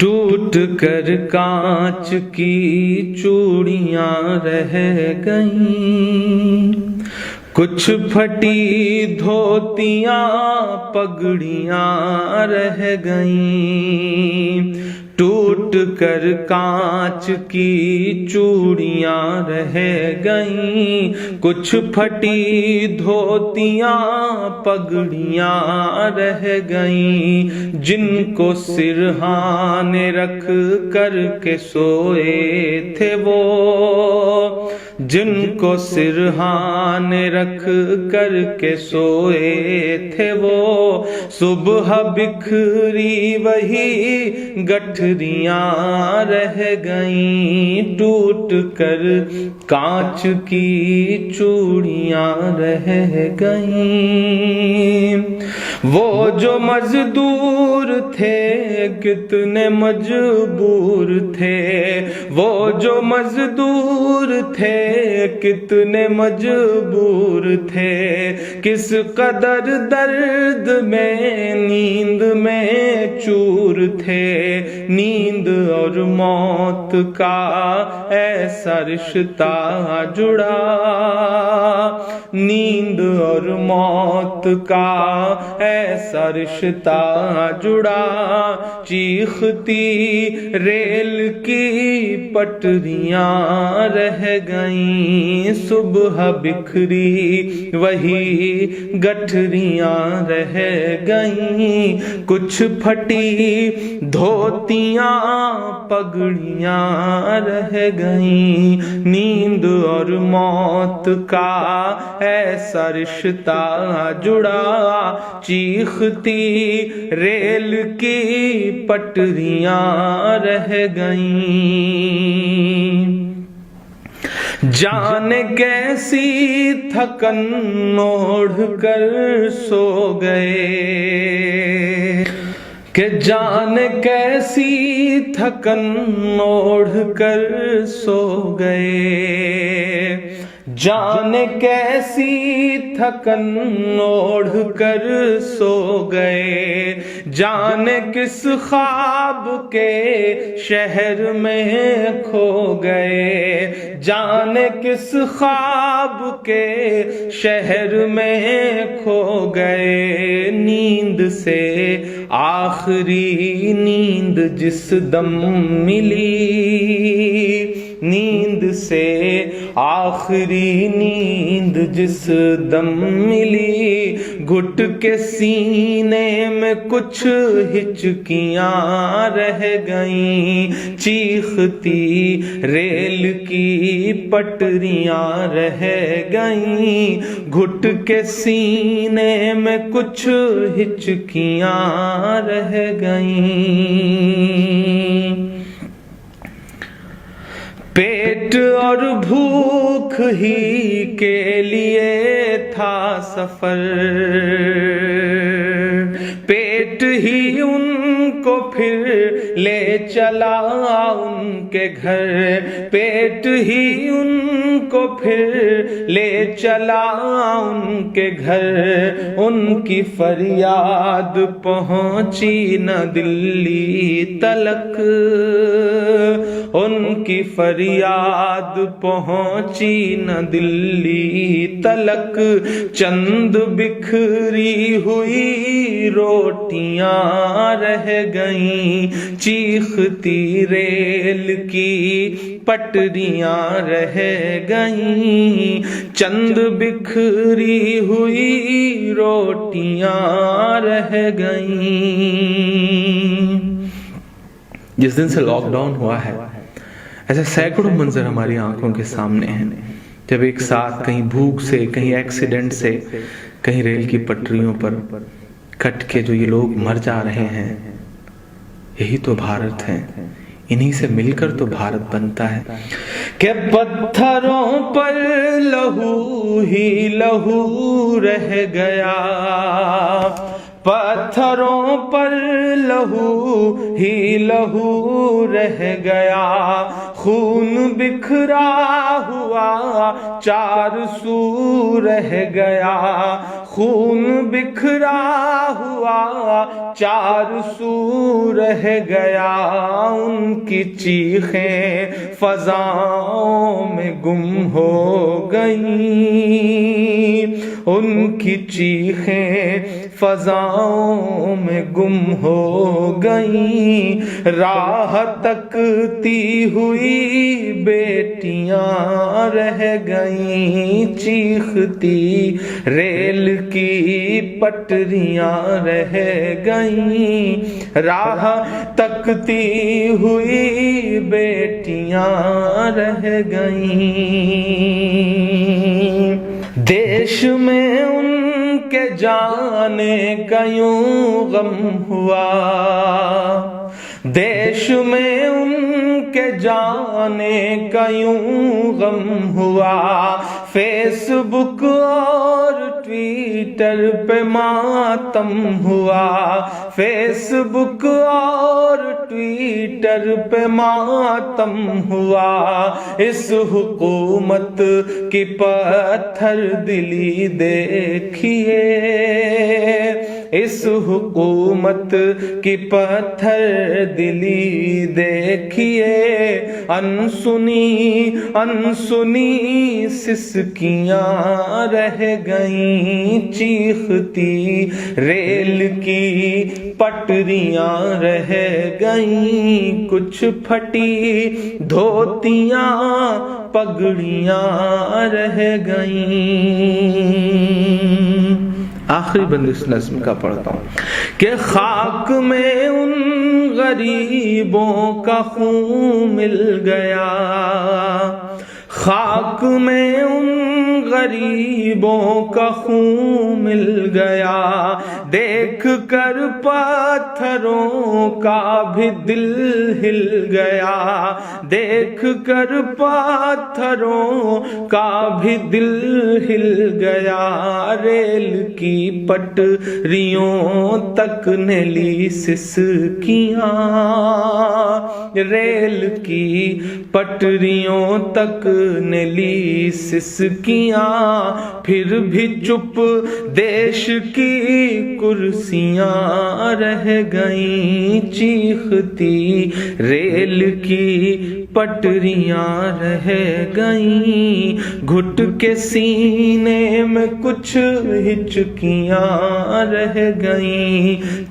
ٹوٹ کر کانچ کی چوڑیاں رہ گئیں، کچھ پھٹی دھوتیاں پگڑیاں رہ گئیں، ٹوٹ کر کانچ کی چوڑیاں رہ گئیں، کچھ پھٹی دھوتیاں پگڑیاں رہ گئیں، جن کو سرہانے رکھ کر کے سوئے تھے وہ، جن کو سرہانے رکھ کر کے سوئے تھے وہ، صبح بکھری وہی گٹھریاں رہ گئیں، ٹوٹ کر کانچ کی چوڑیاں رہ گئیں۔ وہ جو مزدور تھے کتنے مجبور تھے، وہ جو مزدور تھے کتنے مجبور تھے، کس قدر درد میں نیند میں چور تھے، نیند اور موت کا ایسا رشتہ جڑا، نیند اور موت کا ایسا رشتہ جڑا، چیختی ریل کی پٹریاں رہ گئیں، صبح بکھری وہی گٹھریاں رہ گئیں، کچھ پھٹی دھوتیاں پگڑیاں رہ گئیں، نیند اور موت کا ایسا رشتہ جڑا، چیختی ریل کی پٹریاں رہ گئیں، جانے کیسی تھکن اوڑھ کر سو گئے، کہ جانے کیسی تھکن اوڑھ کر سو گئے، جانے کیسی تھکن اوڑھ کر سو گئے، جانے کس خواب کے شہر میں کھو گئے، جانے کس خواب کے شہر میں کھو گئے، نیند سے آخری نیند جس دم ملی، نیند سے آخری نیند جس دم ملی، گھٹ کے سینے میں کچھ ہچکیاں رہ گئیں، چیختی ریل کی پٹریاں رہ گئیں، گھٹ کے سینے میں کچھ ہچکیاں رہ گئیں، پیٹ اور بھوک ہی کے لیے تھا سفر، پیٹ ہی ان کو پھر لے چلا ان کے گھر، پیٹ ہی ان کو پھر لے چلا ان کے گھر، ان کی فریاد پہنچی نہ دلی تلک، ان کی فریاد پہنچی نہ دلی تلک، چند بکھری ہوئی روٹیاں رہ گئیں، چیختی ریل کی پٹریاں رہ گئیں، چند بکھری ہوئی روٹیاں رہ گئیں۔ جس دن سے لاک ڈاؤن ہوا ہے ایسے سینکڑوں منظر ہماری آنکھوں کے سامنے ہیں، جب ایک ساتھ کہیں بھوک سے، کہیں ایکسیڈنٹ سے، کہیں ریل کی پٹریوں پر کٹ کے جو یہ لوگ مر جا رہے ہیں، یہی تو بھارت ہے، انہی سے مل کر تو بھارت بنتا ہے۔ کہ پتھروں پر لہو ہی لہو رہ گیا، پتھروں پر لہو ہی لہو رہ گیا، خون بکھرا ہوا چار سو رہ گیا، خون بکھرا ہوا چار سو رہ گیا، ان کی چیخیں فضاؤں میں گم ہو گئیں، ان کی چیخیں فضاؤں میں گم ہو گئیں، راہ تکتی ہوئی بیٹیاں رہ گئیں، چیختی ریل کی پٹریاں رہ گئیں، راہ تکتی ہوئی بیٹیاں رہ گئیں، دیش میں ان کے جانے کا یوں غم ہوا، دیش میں ان کے جانے کا یوں غم ہوا، فیس بک اور ٹویٹر پہ ماتم ہوا، فیس بک اور ٹویٹر پہ ماتم ہوا، اس حکومت کی پتھر دلی دیکھیے، اس حکومت کی پتھر دلی دیکھیے، انسنی انسنی سسکیاں رہ گئیں، چیختی ریل کی پٹریاں رہ گئیں، کچھ پھٹی دھوتیاں پگڑیاں رہ گئیں۔ آخری بند اس نظم کا پڑھتا ہوں کہ خاک میں ان غریبوں کا خون مل گیا، خاک میں ان غریبوں کا خون مل گیا، دیکھ کر پتھروں کا بھی دل ہل گیا، دیکھ کر پتھروں کا بھی دل ہل گیا، ریل کی پٹریوں تک نے لی سسکیاں، ریل کی پٹریوں تک نے لی سسکیاں، پھر بھی چپ دیش کی کرسیاں رہ گئیں، چیختی ریل کی پٹریاں رہ گئیں، گھٹ کے سینے میں کچھ ہچکیاں رہ گئیں۔